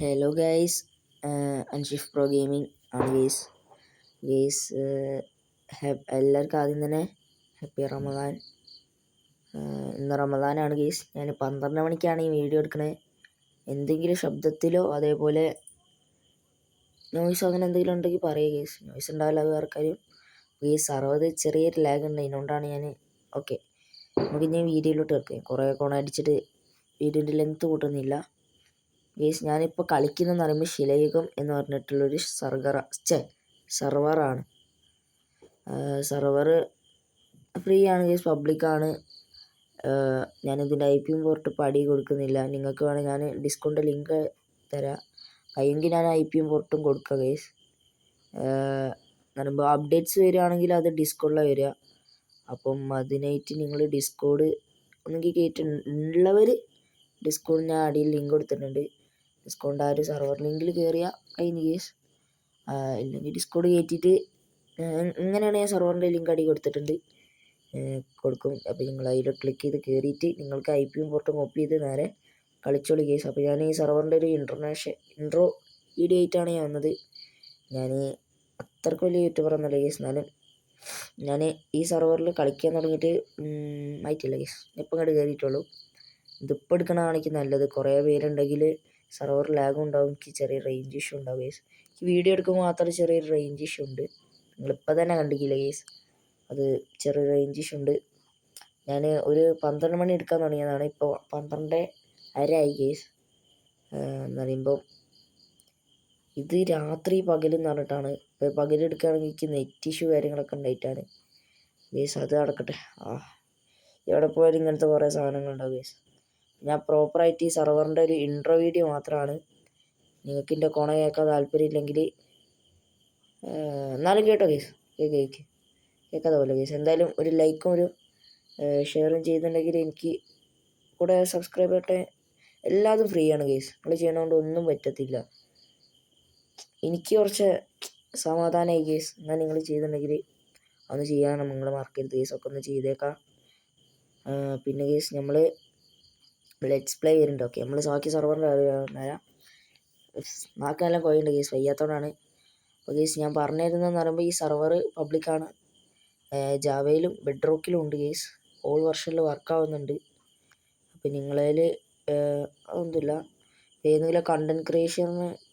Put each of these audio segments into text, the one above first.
Hello guys, Anshif pro gaming ആണ് guys. Guys എല്ലാവർക്കും ആദ്യം തന്നെ ഹാപ്പി റമദാൻ. ഇന്ന് റമദാനാണ് ഗൈസ്. ഞാൻ 12 മണിക്കാണ് ഈ വീഡിയോ എടുക്കുന്നത്. എന്തെങ്കിലും ശബ്ദത്തിലോ അതേപോലെ നോയ്സ് അങ്ങനെ എന്തെങ്കിലും ഉണ്ടെങ്കിൽ പറയുക ഗൈസ്. നോയ്സ് ഉണ്ടാവില്ല, അത് വേറെ കാര്യം. ഗൈസ് 60 ചെറിയൊരു ലാഗ് ഉണ്ട്, അതിനോണ്ടാണ് ഞാൻ. ഓക്കെ, നമുക്ക് ഇനി വീഡിയോയിലോട്ട് വെക്കാം. കുറേ അടിച്ചിട്ട് വീഡിയോൻ്റെ ലെങ്ത്ത് കൂട്ടുന്നില്ല ഗൈസ്. ഞാനിപ്പോൾ കളിക്കുന്നതെന്ന് പറയുമ്പോൾ ശിലയുഗം എന്ന് പറഞ്ഞിട്ടുള്ളൊരു സെർവറാണ്. സെർവർ ഫ്രീ ആണ് ഗൈസ്, പബ്ലിക്കാണ്. ഞാനിതിൻ്റെ IP പോർട്ട് പടി കൊടുക്കുന്നില്ല. നിങ്ങൾക്ക് വേണമെങ്കിൽ ഞാൻ ഡിസ്കൗണ്ട് ലിങ്ക് തരാം. കഴിയുമെങ്കിൽ ഞാൻ IP പോർട്ടും കൊടുക്കാം ഗൈസ്. പറയുമ്പോൾ അപ്ഡേറ്റ്സ് വരികയാണെങ്കിൽ അത് ഡിസ്കൗണ്ടിലാണ് വരിക. അപ്പം അതിനായിട്ട് നിങ്ങൾ ഡിസ്കോഡ് ഒന്നെങ്കിൽ ഉള്ളവർ ഡിസ്കൗണ്ട് ഞാൻ അടിയിൽ ലിങ്ക് കൊടുത്തിട്ടുണ്ട്. ഡിസ്കൗണ്ട് ആ ഒരു സെർവർ ലിങ്കിൽ കയറിയാൽ കഴിഞ്ഞ് കേസ്. ഇല്ലെങ്കിൽ ഡിസ്കൗണ്ട് കയറ്റിയിട്ട് ഇങ്ങനെയാണ് ഞാൻ സെർവറിൻ്റെ ലിങ്ക് അടി കൊടുത്തിട്ടുണ്ട്, കൊടുക്കും. അപ്പോൾ നിങ്ങൾ അതിൽ ക്ലിക്ക് ചെയ്ത് കയറിയിട്ട് നിങ്ങൾക്ക് IP പോർട്ടും കോപ്പി ചെയ്ത് നേരെ കളിച്ചോളി കേസ്. അപ്പോൾ ഞാൻ ഈ സെർവറിൻ്റെ ഒരു ഇൻട്രോ വീഡിയോ ആയിട്ടാണ് ഞാൻ വന്നത്. ഞാൻ അത്രയ്ക്ക് വലിയ യൂട്യൂബർ ഒന്നുമല്ല കേസ്, എന്നാലും ഞാൻ ഈ സെർവറിൽ കളിക്കാൻ തുടങ്ങിയിട്ട് ആയിട്ടില്ല കേസ്. ഇപ്പം ഇങ്ങോട്ട് കയറിയിട്ടുള്ളൂ. ഇതിപ്പോൾ എടുക്കണതാണ് എനിക്ക് നല്ലത്. കുറേ പേരുണ്ടെങ്കിൽ സെർവർ ലാഗും ഉണ്ടാവും, എനിക്ക് ചെറിയ റേഞ്ച് ഇഷ്യൂ ഉണ്ടാവും കേസ്. എനിക്ക് വീഡിയോ എടുക്കുമ്പോൾ മാത്രം ചെറിയൊരു റേഞ്ച് ഇഷ്യൂ ഉണ്ട്. നിങ്ങളിപ്പോൾ തന്നെ കണ്ടിട്ടില്ല കേസ്, അത് ചെറിയ റേഞ്ച് ഇഷ്യൂ ഉണ്ട്. ഞാൻ ഒരു 12 മണി എടുക്കാൻ തുടങ്ങിയതാണ്, ഇപ്പോൾ 12:30 ആയി കേസ്. എന്ന് പറയുമ്പോൾ ഇത് രാത്രി പകലെന്ന് പറഞ്ഞിട്ടാണ്. ഇപ്പോൾ പകലെടുക്കുകയാണെങ്കിൽ എനിക്ക് നെറ്റ് ഇഷ്യൂ കാര്യങ്ങളൊക്കെ ഉണ്ടായിട്ടാണ് കേസ്. അത് നടക്കട്ടെ. എവിടെ പോയാലും ഇങ്ങനത്തെ കുറേ സാധനങ്ങളുണ്ടാവും കേസ്. ഞാൻ പ്രോപ്പറായിട്ട് ഈ സെർവറിൻ്റെ ഒരു ഇൻട്രോ വീഡിയോ മാത്രമാണ്. നിങ്ങൾക്ക് എൻ്റെ കൊണ കേൾക്കാൻ താല്പര്യമില്ലെങ്കിൽ എന്നാലും കേട്ടോ കേസ്, കേൾക്കാതെ പോലെ കേസ്. എന്തായാലും ഒരു ലൈക്കും ഒരു ഷെയറും ചെയ്തിട്ടുണ്ടെങ്കിൽ എനിക്ക് കൂടെ സബ്സ്ക്രൈബ് ചെയ്യട്ടെ. എല്ലാതും ഫ്രീ ആണ് കേസ്, നമ്മൾ ചെയ്യണതുകൊണ്ട് ഒന്നും പറ്റത്തില്ല. എനിക്ക് കുറച്ച് സമാധാനമായി കേസ്. എന്നാൽ നിങ്ങൾ ചെയ്തിട്ടുണ്ടെങ്കിൽ ഒന്ന് ചെയ്യാൻ നിങ്ങൾ മറക്കരുത് കേസ്. ഒക്കെ ഒന്ന് ചെയ്തേക്കാം. പിന്നെ കേസ് നമ്മൾ ലെറ്റ്സ് പ്ലേ വരുന്നുണ്ട്. ഓക്കെ, നമ്മൾ ബാക്കി സെർവറിൻ്റെ വരാം. നാക്കെല്ലാം കോയുണ്ട് കേസ്, വയ്യാത്തതുകൊണ്ടാണ്. അപ്പോൾ കേസ് ഞാൻ പറഞ്ഞിരുന്നതെന്ന് പറയുമ്പോൾ ഈ സെർവർ പബ്ലിക്കാണ്. ജാവയിലും ബെഡ്റോക്കിലും ഉണ്ട് കേസ്. ഓൾ വെർഷനിൽ വർക്കാവുന്നുണ്ട്. അപ്പോൾ നിങ്ങളതിൽ അതൊന്നുമില്ല. ഏതെങ്കിലും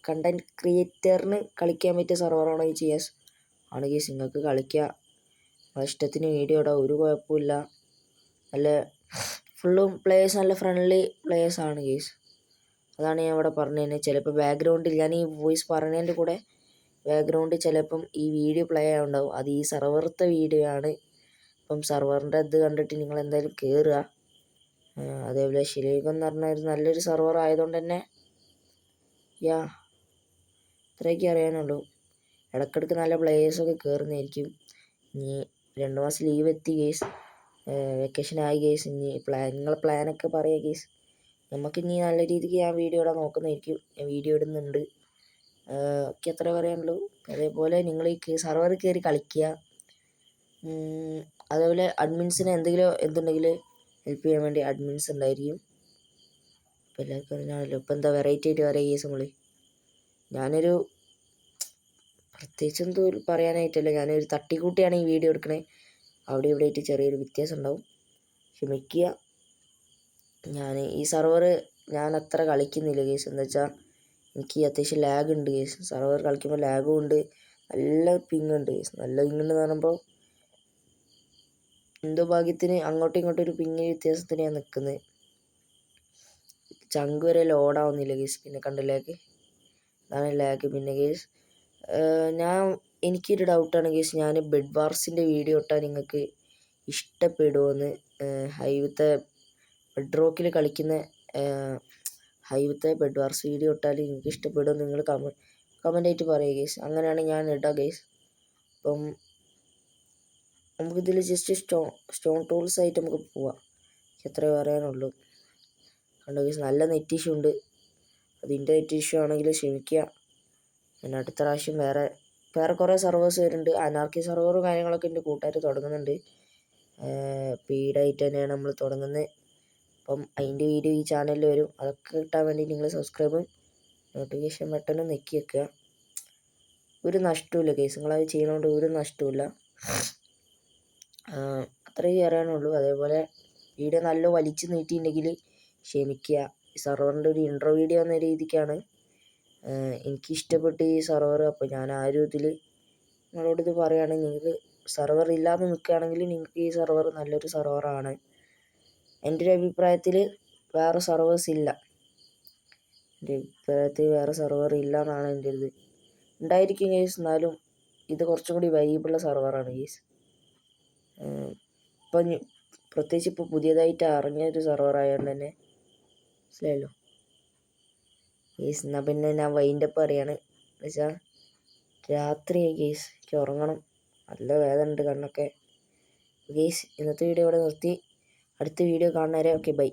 കണ്ടൻറ് ക്രിയേറ്ററിന് കളിക്കാൻ പറ്റിയ സെർവറാണോ ഈ CS ആണ് കേസ്. നിങ്ങൾക്ക് കളിക്കുക, ഇഷ്ടത്തിന് വീഡിയോ ഇടാം, ഒരു കുഴപ്പമില്ല. നല്ല ഫുള്ളും പ്ലേയേഴ്സ് നല്ല ഫ്രണ്ട്ലി പ്ലേയേഴ്സാണ് കേസ്. അതാണ് ഞാൻ ഇവിടെ പറഞ്ഞു തന്നെ. ചിലപ്പോൾ ബാക്ക്ഗ്രൗണ്ടിൽ ഞാൻ ഈ വോയിസ് പറഞ്ഞതിൻ്റെ കൂടെ ബാക്ക്ഗ്രൗണ്ടിൽ ചിലപ്പം ഈ വീഡിയോ പ്ലേ ആവുണ്ടാവും. അത് ഈ സെർവറത്തെ വീഡിയോ ആണ്. അപ്പം സെർവറിൻ്റെ ഇത് കണ്ടിട്ട് നിങ്ങൾ എന്തായാലും കയറുക. അതേപോലെ ശിലയുഗം എന്ന് പറഞ്ഞാൽ ഒരു നല്ലൊരു സെർവർ ആയതുകൊണ്ട് തന്നെ ഇത്രയൊക്കെ അറിയാനുള്ളൂ. ഇടയ്ക്കിടയ്ക്ക് നല്ല പ്ലേയേഴ്സൊക്കെ കയറുന്നതായിരിക്കും. ഇനി 2 മാസം ലീവ് എത്തി കേസ്, വെക്കേഷൻ ആയി കേസ്. ഇനി നിങ്ങളെ പ്ലാനൊക്കെ പറയുക കേസ്. നമുക്ക് ഇനി നല്ല രീതിക്ക് ഞാൻ വീഡിയോ ഇടാൻ നോക്കുന്നതായിരിക്കും. ഞാൻ വീഡിയോ ഇടുന്നുണ്ട്. ഒക്കെ എത്ര പറയാനുള്ളൂ. അതേപോലെ നിങ്ങൾ ഈ സെർവർ കയറി കളിക്കുക. അതേപോലെ അഡ്മിൻസിന് എന്തുണ്ടെങ്കിൽ ഹെൽപ്പ് ചെയ്യാൻ വേണ്ടി അഡ്മിൻസ് ഉണ്ടായിരിക്കും. അപ്പോൾ എല്ലാവർക്കും അറിയാമല്ലോ. ഇപ്പോൾ എന്താ വെറൈറ്റി ആയിട്ട് പറയുക കേസ്. ഞാനൊരു പ്രത്യേകിച്ച് എന്തോ പറയാനായിട്ടല്ല, ഞാനൊരു തട്ടിക്കൂട്ടിയാണ് ഈ വീഡിയോ എടുക്കണേ. അവിടെ ഇവിടെ ആയിട്ട് ചെറിയൊരു വ്യത്യാസം ഉണ്ടാവും, ക്ഷമിക്കുക. ഞാൻ ഈ സെർവർ ഞാൻ അത്ര കളിക്കുന്നില്ല കേസ്. എന്താ വെച്ചാൽ എനിക്ക് അത്യാവശ്യം ലാഗ് ഉണ്ട് കേസ്. സെർവർ കളിക്കുമ്പോൾ ലാഗും ഉണ്ട്, നല്ല പിങ് ഉണ്ട് കേസ്. നല്ല പിങ് ഉണ്ടെന്ന് പറയുമ്പോൾ എന്തോ ഭാഗ്യത്തിന് അങ്ങോട്ടും ഇങ്ങോട്ടും ഒരു പിങ് വ്യത്യാസത്തിന് ഞാൻ നിൽക്കുന്നത്. ചങ്ക് വരെ ലോഡാവുന്നില്ല കേസ്. പിന്നെ കണ്ട ലാഗ്, അതാണ് ലാഗ്. പിന്നെ കേസ് എനിക്കൊരു ഡൗട്ടാണ് കേസ്. ഞാൻ ബെഡ് വാർസിൻ്റെ വീഡിയോ ഇട്ടാൽ നിങ്ങൾക്ക് ഇഷ്ടപ്പെടുമോയെന്ന്. ഹൈവത്തെ ബെഡ് കളിക്കുന്ന ഹൈവത്തെ ബെഡ് വാർസ് വീഡിയോ ഇട്ടാൽ നിങ്ങൾക്ക് ഇഷ്ടപ്പെടുമോ നിങ്ങൾ കമൻ്റായിട്ട് പറയുക കേസ്. അങ്ങനെയാണ് ഞാൻ ഇടാം കേസ്. അപ്പം നമുക്കിതിൽ ജസ്റ്റ് സ്റ്റോൺ ടൂൾസ് ആയിട്ട് നമുക്ക് പോവാം. എത്രയോ പറയാനുള്ളൂ. കണ്ടോ കേസ്, നല്ല നെറ്റ് ഇഷ്യൂ ഉണ്ട്. അതിൻ്റെ നെറ്റ് ഇഷ്യൂ ആണെങ്കിൽ ക്ഷമിക്കുക. പിന്നെ അടുത്ത പ്രാവശ്യം വേറെ കുറേ സെർവേഴ്സ് വരുന്നുണ്ട്. അനാർക്കി സെർവറും കാര്യങ്ങളൊക്കെ എൻ്റെ കൂട്ടുകാർ തുടങ്ങുന്നുണ്ട്. പെയ്ഡായിട്ട് തന്നെയാണ് നമ്മൾ തുടങ്ങുന്നത്. അപ്പം അതിൻ്റെ വീഡിയോ ഈ ചാനലിൽ വരും. അതൊക്കെ കിട്ടാൻ വേണ്ടി നിങ്ങൾ സബ്സ്ക്രൈബും നോട്ടിഫിക്കേഷൻ ബട്ടൺ നെക്കി വെക്കുക. ഒരു നഷ്ടമില്ല കേസ്, നിങ്ങളത് ചെയ്യുന്നതുകൊണ്ട് ഒരു നഷ്ടമില്ല. അത്രയും അറിയാനുള്ളൂ. അതേപോലെ വീഡിയോ നല്ല വലിച്ചു നീട്ടിയിട്ടുണ്ടെങ്കിൽ ക്ഷമിക്കുക. ഈ സെർവറിൻ്റെ ഒരു ഇൻട്രോ വീഡിയോ എന്ന രീതിക്കാണ് എനിക്കിഷ്ടപ്പെട്ട് ഈ സെർവർ. അപ്പോൾ ഞാൻ ആ ഒരു ഇതിൽ നിങ്ങളോടിത് പറയുകയാണെങ്കിൽ, നിങ്ങൾക്ക് സെർവർ ഇല്ലാതെ നിൽക്കുകയാണെങ്കിൽ നിങ്ങൾക്ക് ഈ സെർവർ നല്ലൊരു സെർവറാണ്. എൻ്റെ ഒരു അഭിപ്രായത്തിൽ വേറെ സെർവേഴ്സ് ഇല്ല. എൻ്റെ അഭിപ്രായത്തിൽ വേറെ സെർവർ ഇല്ല എന്നാണ് എൻ്റെ ഒരു ഇത്. ഉണ്ടായിരിക്കും കേസ്, എന്നാലും ഇത് കുറച്ചും കൂടി വൈബുള്ള സെർവറാണ് കേസ്. ഇപ്പം പ്രത്യേകിച്ച് ഇപ്പോൾ പുതിയതായിട്ട് അറിഞ്ഞൊരു സെർവർ ആയതുകൊണ്ട് തന്നെ മനസ്സിലായല്ലോ കേസ്. എന്നാൽ പിന്നെ ഞാൻ വൈൻഡപ്പ് അറിയാണ്. എന്ന് വെച്ചാൽ രാത്രിയായി കേസ്, എനിക്ക് ഉറങ്ങണം, നല്ല വേദന ഉണ്ട് കണ്ണൊക്കെ. കേസ് ഇന്നത്തെ വീഡിയോ ഇവിടെ നിർത്തി. അടുത്ത വീഡിയോ കാണുന്നവരെ ഓക്കെ ബൈ.